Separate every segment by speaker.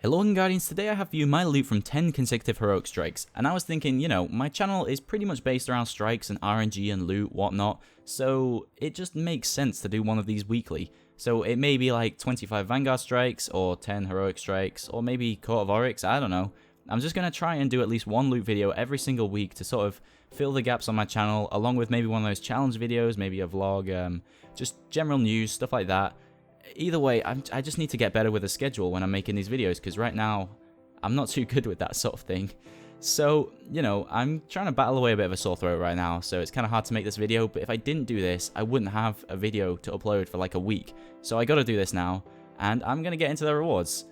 Speaker 1: Hello Guardians, today I have for you my loot from 10 consecutive heroic strikes, and I was thinking, my channel is pretty much based around strikes and RNG and loot, whatnot, so it just makes sense to do one of these weekly. So it may be like 25 Vanguard strikes, or 10 heroic strikes, or maybe Court of Oryx, I don't know. I'm just going to try and do at least one loot video every single week to sort of fill the gaps on my channel, along with maybe one of those challenge videos, maybe a vlog, just general news, stuff like that. Either way, I just need to get better with the schedule when I'm making these videos, because right now, I'm not too good with that sort of thing. So, I'm trying to battle away a bit of a sore throat right now, so it's kind of hard to make this video, but if I didn't do this, I wouldn't have a video to upload for like a week. So I gotta do this now, and I'm gonna get into the rewards.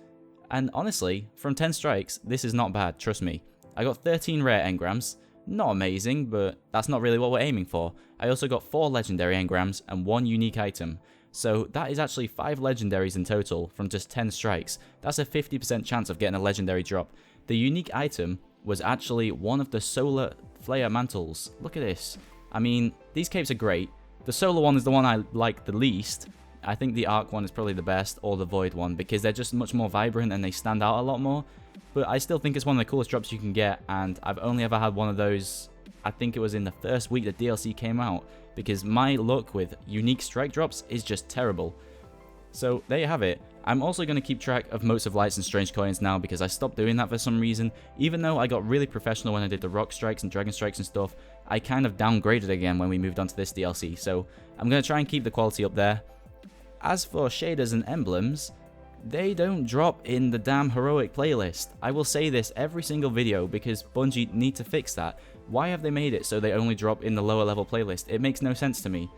Speaker 1: And honestly, from 10 strikes, this is not bad, trust me. I got 13 rare engrams, not amazing, but that's not really what we're aiming for. I also got 4 legendary engrams and 1 unique item. So that is actually 5 legendaries in total from just 10 strikes. That's a 50% chance of getting a legendary drop. The unique item was actually one of the solar flare mantles. Look at this. I mean, these capes are great. The solar one is the one I like the least. I think the arc one is probably the best, or the void one, because they're just much more vibrant and they stand out a lot more. But I still think it's one of the coolest drops you can get, and I've only ever had one of those, I think it was in the first week the DLC came out, because my luck with unique strike drops is just terrible. So there you have it. I'm also going to keep track of motes of lights and strange coins now, because I stopped doing that for some reason. Even though I got really professional when I did the rock strikes and dragon strikes and stuff, I kind of downgraded again when we moved on to this DLC, so I'm going to try and keep the quality up there. As for shaders and emblems, they don't drop in the damn heroic playlist. I will say this every single video because Bungie need to fix that. Why have they made it so they only drop in the lower level playlist? It makes no sense to me.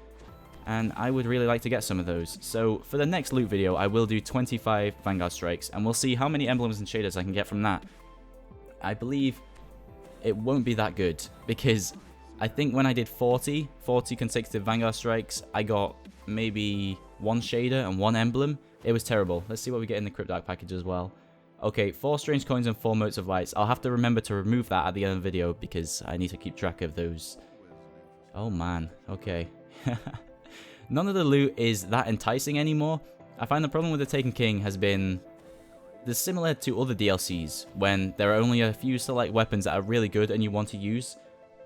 Speaker 1: And I would really like to get some of those. So for the next loot video, I will do 25 Vanguard strikes, and we'll see how many emblems and shaders I can get from that. I believe it won't be that good, because I think when I did 40 consecutive Vanguard strikes, I got maybe 1 shader and 1 emblem. It was terrible. Let's see what we get in the Cryptarch package as well. Okay, 4 strange coins and 4 motes of lights. I'll have to remember to remove that at the end of the video because I need to keep track of those. Oh man, okay. None of the loot is that enticing anymore. I find the problem with the Taken King has been similar to other DLCs, when there are only a few select weapons that are really good and you want to use,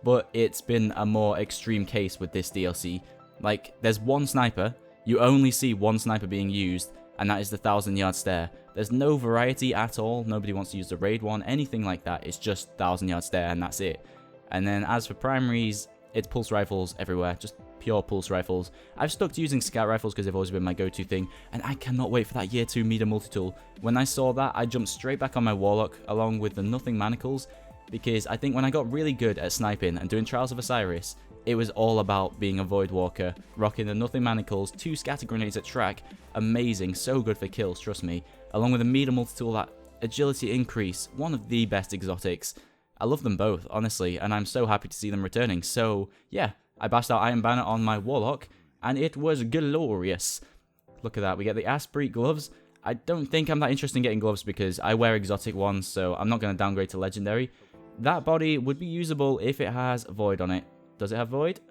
Speaker 1: but it's been a more extreme case with this DLC. Like, there's 1 sniper, you only see 1 sniper being used, and that is the 1,000-yard stare. There's no variety at all, nobody wants to use the raid one, anything like that. It's just 1,000-yard stare and that's it. And then as for primaries, it's pulse rifles everywhere, just pure pulse rifles. I've stuck to using scout rifles because they've always been my go-to thing, and I cannot wait for that year 2 meter multi-tool. When I saw that, I jumped straight back on my warlock along with the nothing manacles, because I think when I got really good at sniping and doing Trials of Osiris, it was all about being a Void Walker, rocking the nothing manacles, 2 scatter grenades at track, amazing, so good for kills, trust me, along with a meter multi-tool, that agility increase, one of the best exotics. I love them both, honestly, and I'm so happy to see them returning. So yeah, I bashed out Iron Banner on my warlock, and it was glorious. Look at that, we get the Asprey gloves. I don't think I'm that interested in getting gloves because I wear exotic ones, so I'm not going to downgrade to legendary. That body would be usable if it has Void on it. Does it have Void?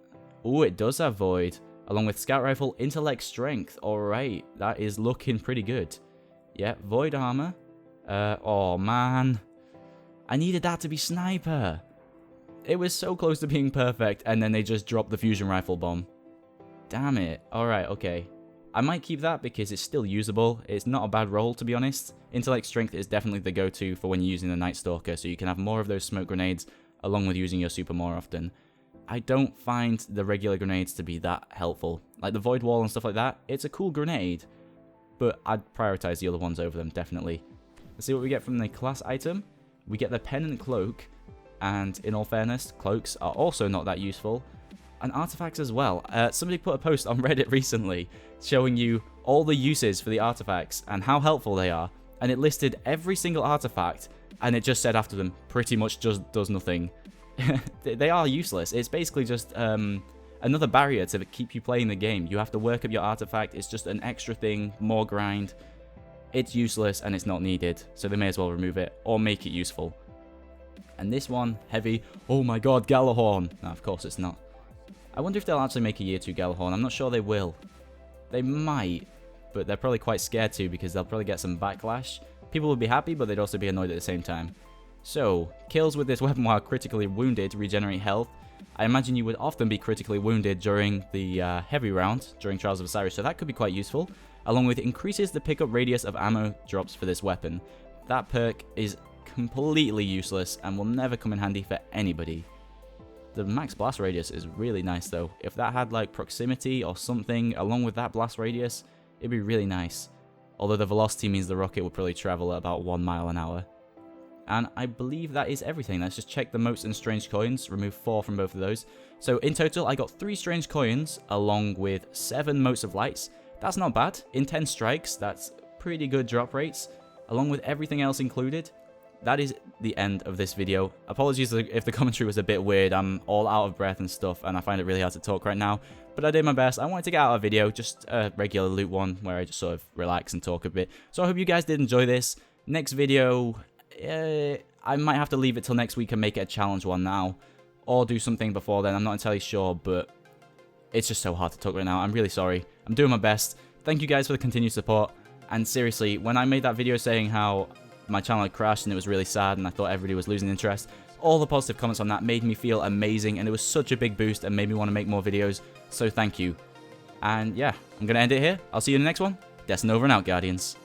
Speaker 1: Oh, it does have Void. Along with Scout Rifle, Intellect, Strength. Alright, that is looking pretty good. Yeah, Void Armor. Oh man. I needed that to be Sniper. It was so close to being perfect, and then they just dropped the Fusion Rifle bomb. Damn it. Alright, okay. I might keep that because it's still usable. It's not a bad roll, to be honest. Intellect Strength is definitely the go-to for when you're using the Night Stalker, so you can have more of those smoke grenades along with using your super more often. I don't find the regular grenades to be that helpful. Like the Void Wall and stuff like that, it's a cool grenade, but I'd prioritize the other ones over them, definitely. Let's see what we get from the class item. We get the Pennant Cloak, and in all fairness, cloaks are also not that useful. And artifacts as well. Somebody put a post on Reddit recently showing you all the uses for the artifacts and how helpful they are, and it listed every single artifact, and it just said after them, pretty much just does nothing. They are useless. It's basically just another barrier to keep you playing the game. You have to work up your artifact. It's just an extra thing, more grind. It's useless and it's not needed, so they may as well remove it or make it useful. And this one, heavy. Oh my god, Galahorn. No, of course it's not. I wonder if they'll actually make a year 2 Galahorn. I'm not sure they will. They might, but they're probably quite scared to because they'll probably get some backlash. People would be happy, but they'd also be annoyed at the same time. So, kills with this weapon while critically wounded regenerate health. I imagine you would often be critically wounded during the heavy round, during Trials of Osiris, so that could be quite useful. Along with increases the pickup radius of ammo drops for this weapon. That perk is completely useless and will never come in handy for anybody. The max blast radius is really nice though. If that had like proximity or something along with that blast radius, it'd be really nice. Although the velocity means the rocket will probably travel at about 1 mile an hour. And I believe that is everything. Let's just check the motes and strange coins, remove 4 from both of those. So in total, I got 3 strange coins along with 7 motes of lights. That's not bad. In 10 strikes, that's pretty good drop rates. Along with everything else included, that is the end of this video. Apologies if the commentary was a bit weird. I'm all out of breath and stuff, and I find it really hard to talk right now. But I did my best. I wanted to get out a video, just a regular loot one, where I just sort of relax and talk a bit. So I hope you guys did enjoy this. Next video, I might have to leave it till next week and make it a challenge one now. Or do something before then, I'm not entirely sure, but it's just so hard to talk right now. I'm really sorry. I'm doing my best. Thank you guys for the continued support. And seriously, when I made that video saying how my channel had crashed and it was really sad and I thought everybody was losing interest, all the positive comments on that made me feel amazing, and it was such a big boost and made me want to make more videos, so thank you. And yeah, I'm going to end it here. I'll see you in the next one. Destinova and out, Guardians.